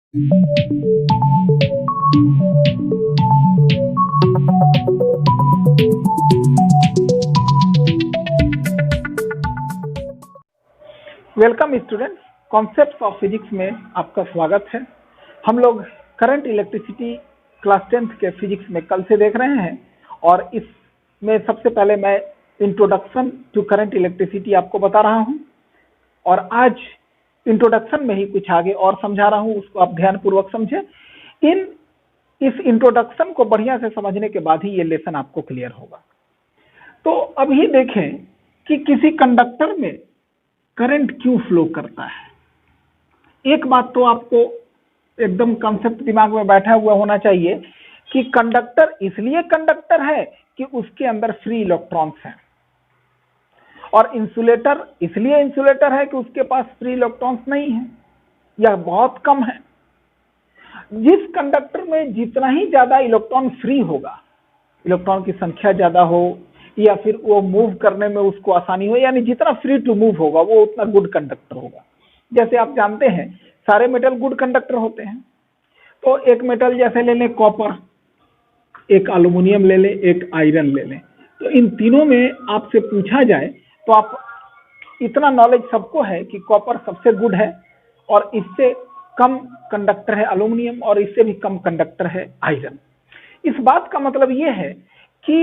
Welcome students, concepts of physics में आपका स्वागत है। हम लोग करंट इलेक्ट्रिसिटी क्लास 10th के फिजिक्स में कल से देख रहे हैं और इसमें सबसे पहले मैं इंट्रोडक्शन टू करंट इलेक्ट्रिसिटी आपको बता रहा हूं और आज इंट्रोडक्शन में ही कुछ आगे और समझा रहा हूं, उसको आप ध्यानपूर्वक समझें। इस इंट्रोडक्शन को बढ़िया से समझने के बाद ही ये लेसन आपको क्लियर होगा। तो अभी देखें कि किसी कंडक्टर में करंट क्यों फ्लो करता है। एक बात तो आपको एकदम कंसेप्ट दिमाग में बैठा हुआ होना चाहिए कि कंडक्टर इसलिए कंडक्टर है कि उसके अंदर फ्री इलेक्ट्रॉन्स हैं, और इंसुलेटर इसलिए इंसुलेटर है कि उसके पास फ्री इलेक्ट्रॉन्स नहीं है या बहुत कम है। जिस कंडक्टर में जितना ही ज्यादा इलेक्ट्रॉन फ्री होगा, इलेक्ट्रॉन की संख्या ज्यादा हो या फिर वो मूव करने में उसको आसानी हो, यानी जितना फ्री टू मूव होगा वो उतना गुड कंडक्टर होगा। जैसे आप जानते हैं सारे मेटल गुड कंडक्टर होते हैं। तो एक मेटल जैसे ले लें कॉपर, एक एल्युमिनियम ले लें, एक आयरन ले लें। तो इन तीनों में आपसे पूछा जाए तो आप इतना नॉलेज सबको है कि कॉपर सबसे गुड है और इससे कम कंडक्टर है एल्युमिनियम और इससे भी कम कंडक्टर है आयरन। इस बात का मतलब यह है कि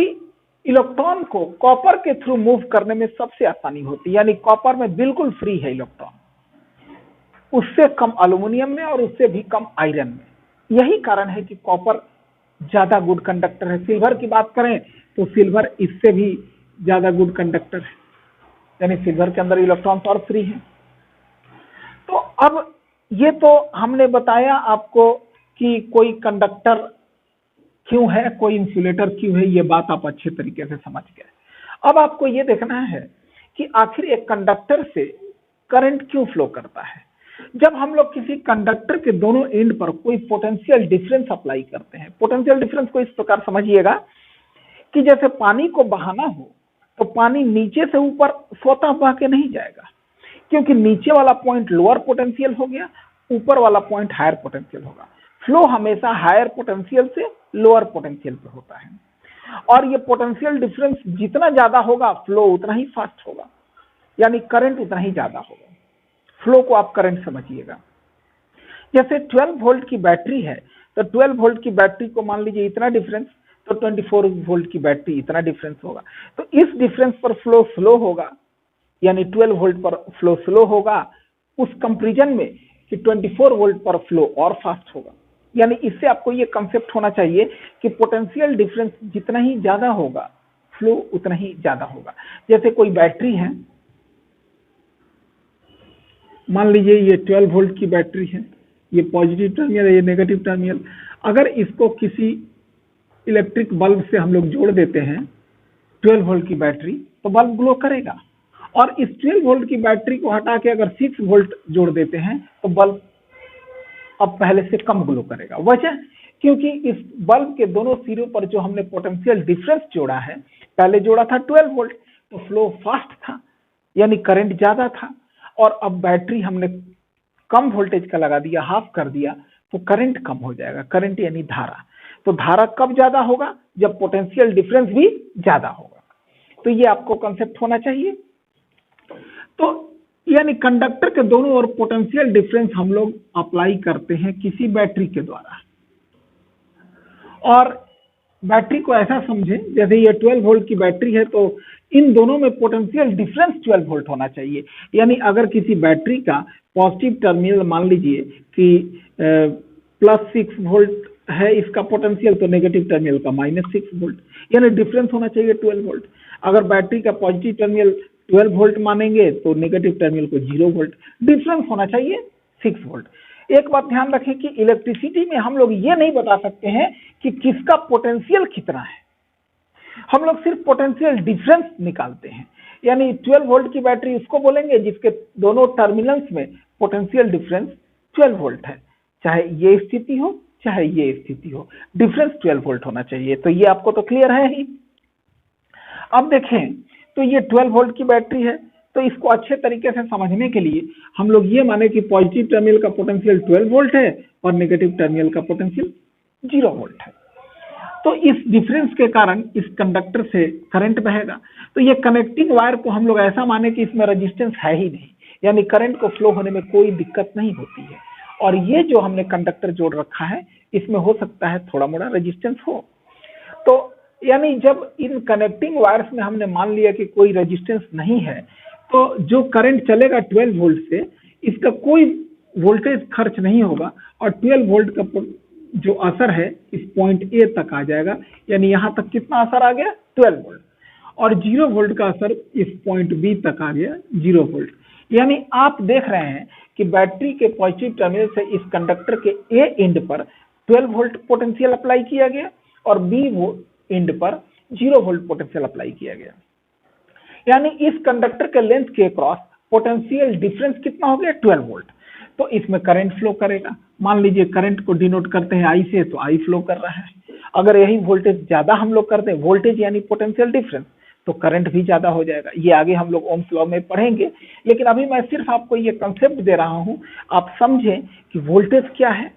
इलेक्ट्रॉन को कॉपर के थ्रू मूव करने में सबसे आसानी होती है, यानी कॉपर में बिल्कुल फ्री है इलेक्ट्रॉन, उससे कम एल्युमिनियम में और उससे भी कम आयरन में। यही कारण है कि कॉपर ज्यादा गुड कंडक्टर है। सिल्वर की बात करें तो सिल्वर इससे भी ज्यादा गुड कंडक्टर है, यानी सिल्वर के अंदर इलेक्ट्रॉन और फ्री है। तो अब ये तो हमने बताया आपको कि कोई कंडक्टर क्यों है, कोई इंसुलेटर क्यों है, ये बात आप अच्छे तरीके से समझ गए। अब आपको ये देखना है कि आखिर एक कंडक्टर से करंट क्यों फ्लो करता है। जब हम लोग किसी कंडक्टर के दोनों एंड पर कोई पोटेंशियल डिफरेंस अप्लाई करते हैं, पोटेंशियल डिफरेंस को इस प्रकार समझिएगा कि जैसे पानी को बहाना हो तो पानी नीचे से ऊपर स्वतः बह के नहीं जाएगा, क्योंकि नीचे वाला पॉइंट लोअर पोटेंशियल हो गया, ऊपर वाला पॉइंट हायर पोटेंशियल होगा। फ्लो हमेशा हायर पोटेंशियल से लोअर पोटेंशियल पे होता है, और ये पोटेंशियल डिफरेंस जितना ज्यादा होगा फ्लो उतना ही फास्ट होगा, यानी करंट उतना ही ज्यादा होगा। फ्लो को आप करंट समझिएगा। जैसे 12 वोल्ट की बैटरी है तो 12 वोल्ट की बैटरी को मान लीजिए इतना डिफरेंस, तो 24 वोल्ट की बैटरी इतना डिफरेंस होगा। तो इस डिफरेंस पर फ्लो स्लो होगा, यानी 12 वोल्ट पर फ्लो स्लो होगा, उस कंपैरिजन में कि 24 वोल्ट पर फ्लो और फास्ट होगा। यानी इससे आपको ये कंसेप्ट होना चाहिए कि पोटेंशियल डिफरेंस जितना ही ज्यादा होगा फ्लो उतना ही ज्यादा होगा। जैसे कोई बैटरी है, मान लीजिए ये 12 वोल्ट की बैटरी है, ये पॉजिटिव टर्मिनल है, ये नेगेटिव टर्मिनल। अगर इसको किसी इलेक्ट्रिक बल्ब से हम लोग जोड़ देते हैं 12 वोल्ट की बैटरी, तो बल्ब ग्लो करेगा, और इस 12 वोल्ट की बैटरी को हटा के अगर 6 वोल्ट जोड़ देते हैं तो बल्ब अब पहले से कम ग्लो करेगा। वजह क्योंकि इस बल्ब के दोनों सिरों पर जो हमने पोटेंशियल डिफरेंस जोड़ा है, पहले जोड़ा था 12 वोल्ट तो फ्लो फास्ट था, यानी करंट ज्यादा था, और अब बैटरी हमने कम वोल्टेज का लगा दिया, हाफ कर दिया, तो करंट कम हो जाएगा। करंट यानी धारा। तो धारा कब ज्यादा होगा? जब पोटेंशियल डिफरेंस भी ज्यादा होगा। तो ये आपको कंसेप्ट होना चाहिए। तो यानी कंडक्टर के दोनों ओर पोटेंशियल डिफरेंस हम लोग अप्लाई करते हैं किसी बैटरी के द्वारा, और बैटरी को ऐसा समझें जैसे ये 12 वोल्ट की बैटरी है तो इन दोनों में पोटेंशियल डिफरेंस 12 वोल्ट होना चाहिए। यानी अगर किसी बैटरी का पॉजिटिव टर्मिनल मान लीजिए कि +6 वोल्ट है इसका पोटेंशियल, तो नेगेटिव टर्मिनल का -6 वोल्ट, यानी डिफरेंस होना चाहिए 12 वोल्ट। अगर बैटरी का पॉजिटिव टर्मिनल 12 वोल्ट मानेंगे तो नेगेटिव टर्मिनल को 0 वोल्ट, डिफरेंस होना चाहिए 6 वोल्ट। एक बात ध्यान रखें कि इलेक्ट्रिसिटी में हम लोग ये नहीं बता सकते हैं कि किसका पोटेंशियल कितना है, हम लोग सिर्फ पोटेंशियल डिफरेंस निकालते हैं। यानी 12 वोल्ट की बैटरी उसको बोलेंगे जिसके दोनों टर्मिनल्स में पोटेंशियल डिफरेंस 12 वोल्ट है, चाहे ये स्थिति हो चाहे ये स्थिति हो, डिफरेंस 12 वोल्ट होना चाहिए। तो ये आपको तो क्लियर है ही। अब देखें तो ये 12 वोल्ट की बैटरी है, तो इसको अच्छे तरीके से समझने के लिए हम लोग ये माने कि पॉजिटिव टर्मिनल का पोटेंशियल 12 वोल्ट है और नेगेटिव टर्मिनल का पोटेंशियल 0 वोल्ट है। तो इस डिफरेंस के कारण इस कंडक्टर से करंट बहेगा। तो ये कनेक्टिंग वायर को हम लोग ऐसा माने कि इसमें रेजिस्टेंस है ही नहीं, यानी करंट को फ्लो होने में कोई दिक्कत नहीं होती है। और ये जो हमने कंडक्टर जोड़ रखा है इसमें हो सकता है थोड़ा मोड़ा रेजिस्टेंस हो। तो यानी जब इन कनेक्टिंग वायर्स में हमने मान लिया कि कोई रेजिस्टेंस नहीं है, तो जो करंट चलेगा 12 वोल्ट से, इसका कोई वोल्टेज खर्च नहीं होगा और 12 वोल्ट का जो असर है इस पॉइंट ए तक आ जाएगा। यानी यहां तक कितना असर आ गया? 12 वोल्ट। और 0 वोल्ट का असर इस पॉइंट बी तक आ गया, 0 वोल्ट। यानी आप देख रहे हैं कि बैटरी के पॉजिटिव टर्मिनल से इस कंडक्टर के ए एंड पर 12 वोल्ट पोटेंशियल अप्लाई किया गया और बी एंड पर 0 वोल्ट पोटेंशियल अप्लाई किया गया। यानी इस कंडक्टर के लेंथ के क्रॉस पोटेंशियल डिफरेंस कितना हो गया? 12 वोल्ट। तो इसमें करंट फ्लो करेगा। मान लीजिए करंट को डिनोट करते हैं आई से, तो आई फ्लो कर रहा है। अगर यही वोल्टेज ज्यादा हम लोग करते हैं, वोल्टेज यानी पोटेंशियल डिफरेंस, तो करंट भी ज्यादा हो जाएगा। ये आगे हम लोग ओम्स लॉ में पढ़ेंगे, लेकिन अभी मैं सिर्फ आपको ये कंसेप्ट दे रहा हूं, आप समझें कि वोल्टेज क्या है।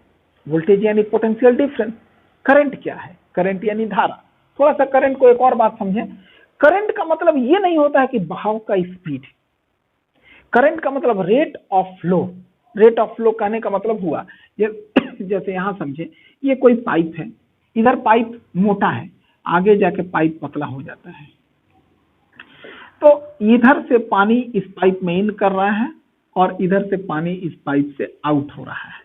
वोल्टेज यानी पोटेंशियल डिफरेंस। करंट क्या है? करंट यानी धारा। थोड़ा सा करंट को एक और बात समझें। करंट का मतलब ये नहीं होता है कि बहाव का स्पीड। करंट का मतलब rate of flow. Rate of flow कहने का मतलब हुआ जैसे यहां समझे, ये कोई पाइप है, इधर पाइप मोटा है, आगे जाके पाइप पतला हो जाता है। तो इधर से पानी इस पाइप में इन कर रहा है और इधर से पानी इस पाइप से आउट हो रहा है।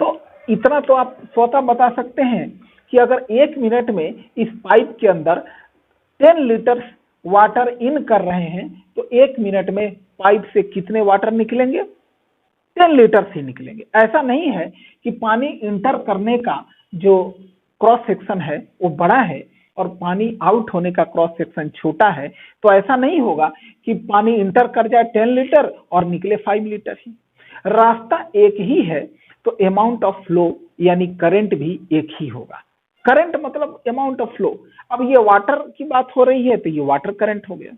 तो इतना तो आप स्वतः बता सकते हैं कि अगर 1 मिनट में इस पाइप के अंदर 10 लीटर वाटर इन कर रहे हैं, तो 1 मिनट में पाइप से कितने वाटर निकलेंगे? 10 लीटर ही निकलेंगे। ऐसा नहीं है कि पानी इंटर करने का जो क्रॉस सेक्शन है वो बड़ा है और पानी आउट होने का क्रॉस सेक्शन छोटा है। तो ऐसा नहीं होगा कि पानी इंटर कर जाए 10 लीटर और निकले 5 लीटर ही। रास्ता एक ही है, तो अमाउंट ऑफ फ्लो यानी करंट भी एक ही होगा। करंट मतलब अमाउंट ऑफ फ्लो। अब ये वाटर की बात हो रही है तो ये वाटर करंट हो गया,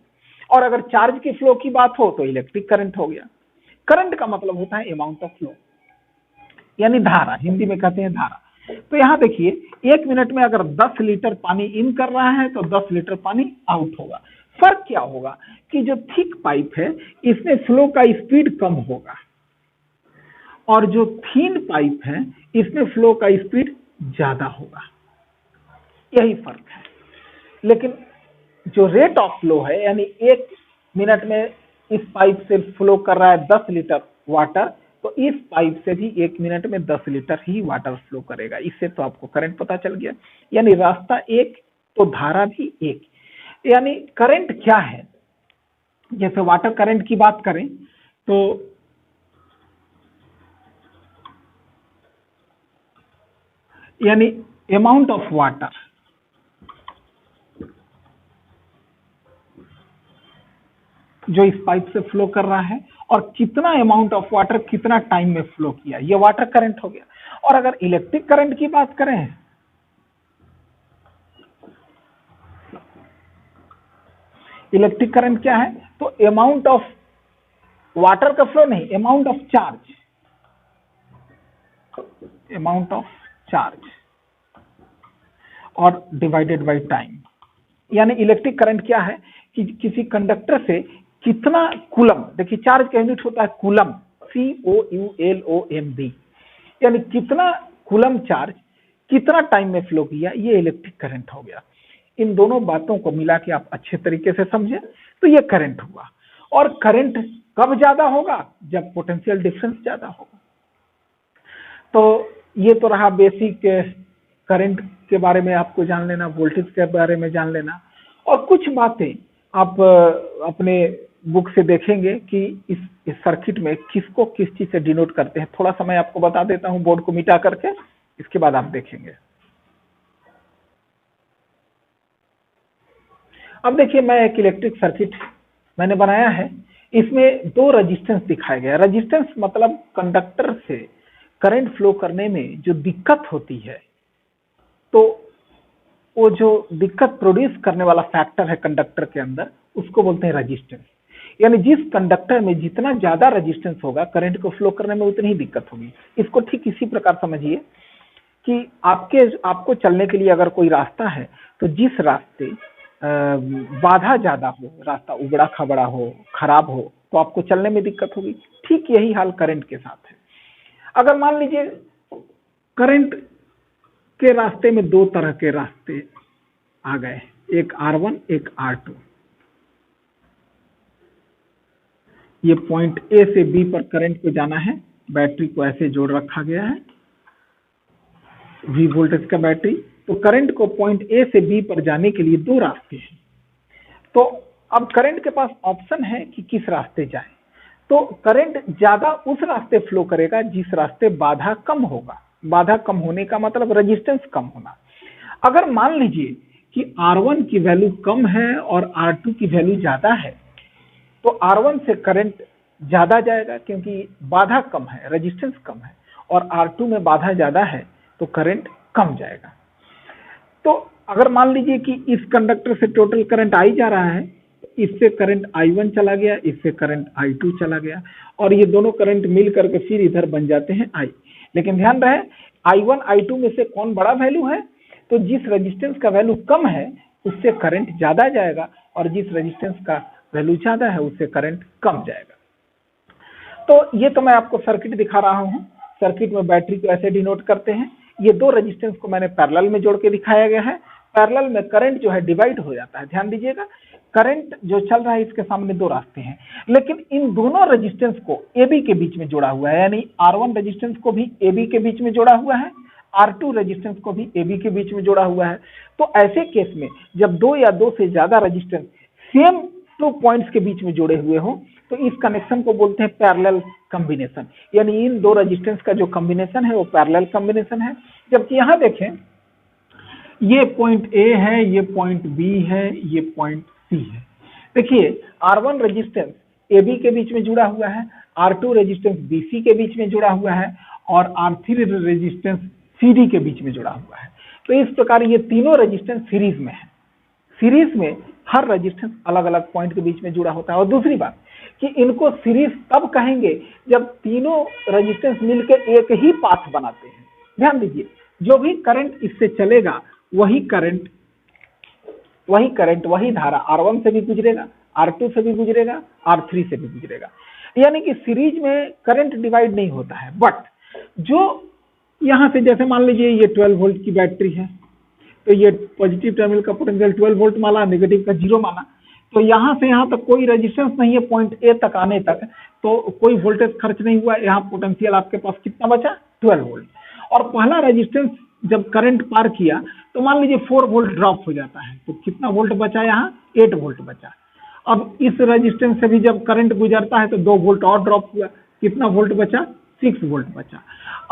और अगर चार्ज की फ्लो की बात हो तो इलेक्ट्रिक करंट हो गया। करंट का मतलब होता है अमाउंट ऑफ फ्लो, यानी धारा, हिंदी में कहते हैं धारा। तो यहां देखिए 1 मिनट में अगर 10 लीटर पानी इन कर रहा है तो 10 लीटर पानी आउट होगा। फर्क क्या होगा कि जो थिक पाइप है इसमें फ्लो का स्पीड कम होगा और जो थीन पाइप है इसमें फ्लो का स्पीड ज्यादा होगा। यही फर्क है। लेकिन जो रेट ऑफ फ्लो है, यानी 1 मिनट में इस पाइप से फ्लो कर रहा है 10 लीटर वाटर, तो इस पाइप से भी 1 मिनट में 10 लीटर ही वाटर फ्लो करेगा। इससे तो आपको करंट पता चल गया। यानी रास्ता एक तो धारा भी एक। यानी करंट क्या है? जैसे वाटर करंट की बात करें तो यानी अमाउंट ऑफ वाटर, जो इस पाइप से फ्लो कर रहा है, और कितना अमाउंट ऑफ वाटर कितना टाइम में फ्लो किया, ये वाटर करंट हो गया। और अगर इलेक्ट्रिक करंट की बात करें, इलेक्ट्रिक करंट क्या है? तो अमाउंट ऑफ वाटर का फ्लो नहीं, amount of charge, amount of charge और डिवाइडेड बाय टाइम। यानी इलेक्ट्रिक करंट क्या है कि किसी कंडक्टर से कितना कूलम, देखिए चार्ज का यूनिट होता है कूलम, COULOMB, यानी कितना कूलम चार्ज कितना टाइम में फ्लो किया, ये इलेक्ट्रिक करंट हो गया। इन दोनों बातों को मिला के आप अच्छे तरीके से समझे तो ये करंट हुआ। और करंट कब ज्यादा होगा? जब पोटेंशियल डिफरेंस ज्यादा होगा। तो ये तो रहा बेसिक करंट के बारे में आपको जान लेना, वोल्टेज के बारे में जान लेना, और कुछ बातें आप अपने बुक से देखेंगे कि इस सर्किट में किसको किस चीज से डिनोट करते हैं। थोड़ा सा मैं आपको बता देता हूं बोर्ड को मिटा करके, इसके बाद आप देखेंगे। अब देखिए मैं एक इलेक्ट्रिक सर्किट मैंने बनाया है, इसमें 2 रेजिस्टेंस दिखाया गया। रेजिस्टेंस मतलब कंडक्टर से करंट फ्लो करने में जो दिक्कत होती है, तो वो जो दिक्कत प्रोड्यूस करने वाला फैक्टर है कंडक्टर के अंदर, उसको बोलते हैं रेजिस्टेंस। यानी जिस कंडक्टर में जितना ज्यादा रेजिस्टेंस होगा करंट को फ्लो करने में उतनी ही दिक्कत होगी। इसको ठीक इसी प्रकार समझिए कि आपको चलने के लिए अगर कोई रास्ता है तो जिस रास्ते बाधा ज्यादा हो, रास्ता उबड़ा खबड़ा हो, खराब हो, तो आपको चलने में दिक्कत होगी। ठीक यही हाल करंट के साथ है। अगर मान लीजिए करंट के रास्ते में दो तरह के रास्ते आ गए, एक R1 एक R2। ये पॉइंट A से B पर करंट को जाना है, बैटरी को ऐसे जोड़ रखा गया है, V वोल्टेज का बैटरी। तो करंट को पॉइंट A से B पर जाने के लिए दो रास्ते हैं। तो अब करंट के पास ऑप्शन है कि किस रास्ते जाए। तो करंट ज्यादा उस रास्ते फ्लो करेगा जिस रास्ते बाधा कम होगा। बाधा कम होने का मतलब रेजिस्टेंस कम होना। अगर मान लीजिए कि R1 की वैल्यू कम है और R2 की वैल्यू ज्यादा है, तो R1 से करंट ज्यादा जाएगा क्योंकि बाधा कम है, रेजिस्टेंस कम है, और R2 में बाधा ज्यादा है तो करंट कम जाएगा। तो अगर मान लीजिए कि इस कंडक्टर से टोटल करंट आई जा रहा है, इससे करंट I1 चला गया, इससे करंट I2 चला गया, और ये दोनों करंट मिल करके फिर इधर बन जाते हैं I। लेकिन ध्यान रहे I1 I2 में से कौन बड़ा वैल्यू है, तो जिस रेजिस्टेंस का वैल्यू कम है उससे करंट ज्यादा जाएगा, और जिस रेजिस्टेंस का वैल्यू ज्यादा है उससे करंट कम जाएगा। तो ये तो मैं आपको सर्किट दिखा रहा हूं। सर्किट में बैटरी को ऐसे डिनोट करते हैं। ये दो रेजिस्टेंस को मैंने पैरेलल में जोड़ के दिखाया गया है। पैरेलल में करंट जो है डिवाइड हो जाता है। ध्यान दीजिएगा, करंट जो चल रहा है इसके सामने दो रास्ते हैं, लेकिन इन दोनों रेजिस्टेंस को AB के बीच में जोड़ा हुआ है, यानी R1 रेजिस्टेंस को भी AB के बीच में जोड़ा हुआ है, R2 रेजिस्टेंस को भी AB के बीच में जोड़ा हुआ है। तो ऐसे केस में जब दो या दो से ज्यादा रेजिस्टेंस सेम टू पॉइंट्स के बीच में जोड़े हुए हो तो इस कनेक्शन को बोलते हैं पैरेलल कॉम्बिनेशन, यानी इन दो रेजिस्टेंस का जो कॉम्बिनेशन है वो पैरेलल कॉम्बिनेशन है। जबकि यहां देखें, ये पॉइंट A है, ये पॉइंट B है, ये पॉइंट C है। देखिए R1 रेजिस्टेंस AB के बीच में जुड़ा हुआ है, R2 रेजिस्टेंस BC के बीच में जुड़ा हुआ है, और R3 रेजिस्टेंस CD के बीच में जुड़ा हुआ है। तो इस प्रकार ये तीनों रेजिस्टेंस सीरीज में है। सीरीज में हर रेजिस्टेंस अलग अलग पॉइंट के बीच में जुड़ा होता है। और दूसरी बात कि इनको सीरीज तब कहेंगे जब तीनों रेजिस्टेंस मिलकर एक ही पाथ बनाते हैं। ध्यान दीजिए, जो भी करंट इससे चलेगा वही करंट वही धारा R1 से भी गुजरेगा, R2 से भी गुजरेगा, R3 से भी गुजरेगा। यानी कि सीरीज में करंट डिवाइड नहीं होता है। बट जो यहां से, जैसे मान लीजिए ये 12 वोल्ट की बैटरी है, तो ये पॉजिटिव टर्मिनल का पोटेंशियल 12 वोल्ट माना, नेगेटिव का 0 माना, तो यहां से यहां तक कोई रेजिस्टेंस नहीं है पॉइंट A तक आने तक, तो कोई वोल्टेज खर्च नहीं हुआ। यहाँ पोटेंशियल आपके पास कितना बचा, 12 वोल्ट। और पहला रेजिस्टेंस जब करंट पार किया तो मान लीजिए 4 वोल्ट ड्रॉप हो जाता है, तो कितना वोल्ट बचा, यहाँ 8 वोल्ट बचा। अब इस रेजिस्टेंस से भी जब करंट गुजरता है तो 2 वोल्ट और ड्रॉप हुआ, कितना वोल्ट बचा, 6 वोल्ट बचा।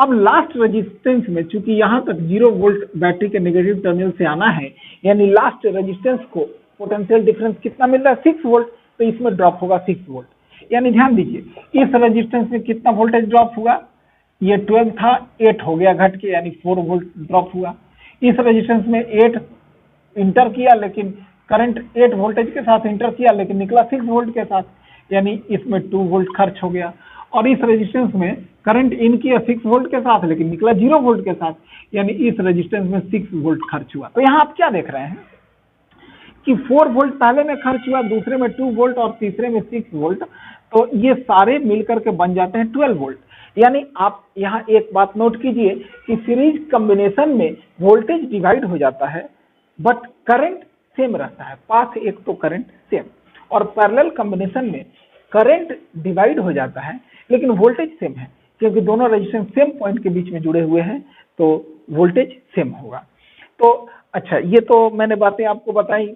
अब लास्ट रेजिस्टेंस में चूंकि यहां तक 0 वोल्ट बैटरी के नेगेटिव टर्मिनल से आना है, यानी लास्ट रेजिस्टेंस को पोटेंशियल डिफरेंस कितना मिल रहा है, 6 वोल्ट, तो इसमें ड्रॉप होगा 6 वोल्ट। यानी ध्यान दीजिए इस रेजिस्टेंस में कितना वोल्टेज ड्रॉप हुआ, ये 12 था, 8 हो गया घट के, यानी 4 वोल्ट ड्रॉप हुआ। इस रेजिस्टेंस में 8 इंटर किया, लेकिन करंट 8 वोल्टेज के साथ इंटर किया, लेकिन निकला 6 वोल्ट के साथ, यानी इसमें 2 वोल्ट खर्च हो गया। और इस रेजिस्टेंस में करंट इन किया 6 वोल्ट के साथ, लेकिन निकला 0 वोल्ट के साथ, यानी इस रेजिस्टेंस में 6 वोल्ट खर्च हुआ। तो यहाँ आप क्या देख रहे हैं कि 4 वोल्ट पहले में खर्च हुआ, दूसरे में 2 वोल्ट और तीसरे में 6 वोल्ट, तो ये सारे मिलकर के बन जाते हैं 12 वोल्ट। यानी आप यहाँ एक बात नोट कीजिए कि सीरीज कॉम्बिनेशन में वोल्टेज डिवाइड हो जाता है बट करंट सेम रहता है, पाथ एक तो करंट सेम। और पैरेलल कॉम्बिनेशन में करंट डिवाइड हो जाता है लेकिन वोल्टेज सेम है, क्योंकि दोनों रेजिस्टेंस सेम पॉइंट के बीच में जुड़े हुए हैं, तो वोल्टेज सेम होगा। तो अच्छा, ये तो मैंने बातें आपको बताई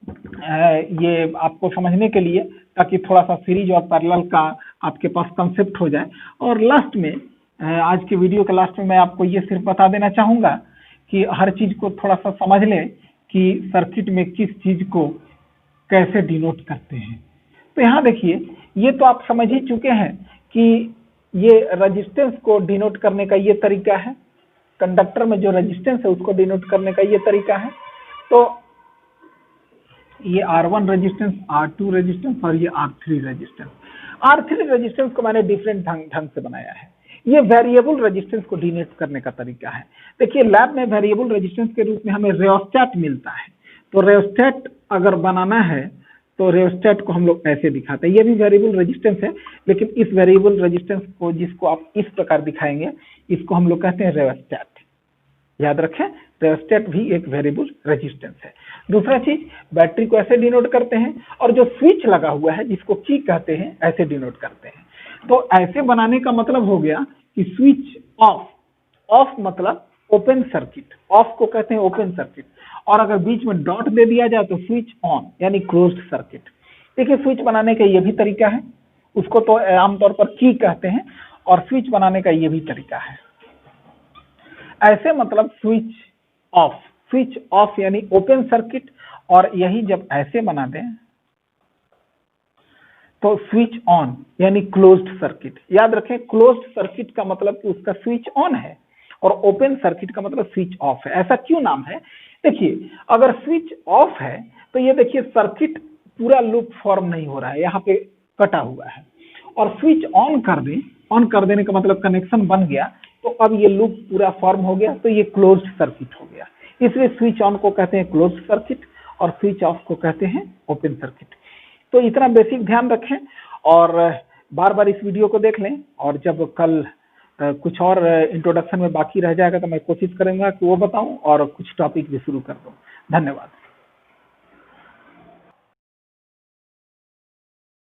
ये आपको समझने के लिए, ताकि थोड़ा सा सीरीज और पैरेलल का आपके पास कंसेप्ट हो जाए। और लास्ट में, आज के वीडियो के लास्ट में मैं आपको ये सिर्फ बता देना चाहूंगा कि हर चीज को थोड़ा सा समझ लें कि सर्किट में किस चीज को कैसे डिनोट करते हैं। तो यहाँ देखिए, ये तो आप समझ ही चुके हैं कि ये रेजिस्टेंस को डिनोट करने का ये तरीका है, कंडक्टर में जो रेजिस्टेंस है उसको डिनोट करने का ये तरीका है। तो ये R1 रेजिस्टेंस, R2 रेजिस्टेंस और ये R3 रेजिस्टेंस। R3 रेजिस्टेंस को मैंने डिफरेंट ढंग से बनाया है। ये वेरिएबल रेजिस्टेंस को डिनोट करने का तरीका है। देखिए लैब में वेरिएबल रेजिस्टेंस के रूप में हमें रियोस्टेट मिलता है, तो रियोस्टेट अगर बनाना है तो रियोस्टेट को हम लोग ऐसे दिखाते हैं। ये भी वेरिएबल रेजिस्टेंस है, लेकिन इस वेरिएबल रेजिस्टेंस को जिसको आप इस प्रकार दिखाएंगे इसको हम लोग कहते हैं रियोस्टेट। याद रखें, रियोस्टेट भी एक वेरिएबल रेजिस्टेंस है। दूसरा चीज, बैटरी को ऐसे डिनोट करते हैं, और जो स्विच लगा हुआ है जिसको की कहते हैं ऐसे डिनोट करते हैं। तो ऐसे बनाने का मतलब हो गया कि स्विच ऑफ, ऑफ मतलब ओपन सर्किट, ऑफ को कहते हैं ओपन सर्किट, और अगर बीच में डॉट दे दिया जाए तो स्विच ऑन यानी क्लोज्ड सर्किट। देखिए स्विच बनाने का ये भी तरीका है, उसको तो आमतौर पर की कहते हैं, और स्विच बनाने का ये भी तरीका है। ऐसे मतलब स्विच ऑफ यानी ओपन सर्किट, और यही जब ऐसे बना दें तो स्विच ऑन यानी क्लोज्ड सर्किट। याद रखें, क्लोज्ड सर्किट का मतलब कि उसका स्विच ऑन है, और ओपन सर्किट का मतलब स्विच ऑफ है। ऐसा क्यों नाम है? देखिए अगर स्विच ऑफ है तो ये देखिए सर्किट पूरा लूप फॉर्म नहीं हो रहा है, यहाँ पे कटा हुआ है, और स्विच ऑन कर दें, ऑन कर देने का मतलब कनेक्शन बन गया, तो अब ये लूप पूरा फॉर्म हो गया, तो ये क्लोज्ड सर्किट हो गया। इसलिए स्विच ऑन को कहते हैं क्लोज्ड सर्किट और स्विच ऑफ को कहते हैं ओपन सर्किट। तो इतना बेसिक ध्यान रखें, और बार बार इस वीडियो को देख लें, और जब कल कुछ और इंट्रोडक्शन में बाकी रह जाएगा तो मैं कोशिश करूंगा कि वो बताऊं और कुछ टॉपिक भी शुरू कर दूं। धन्यवाद।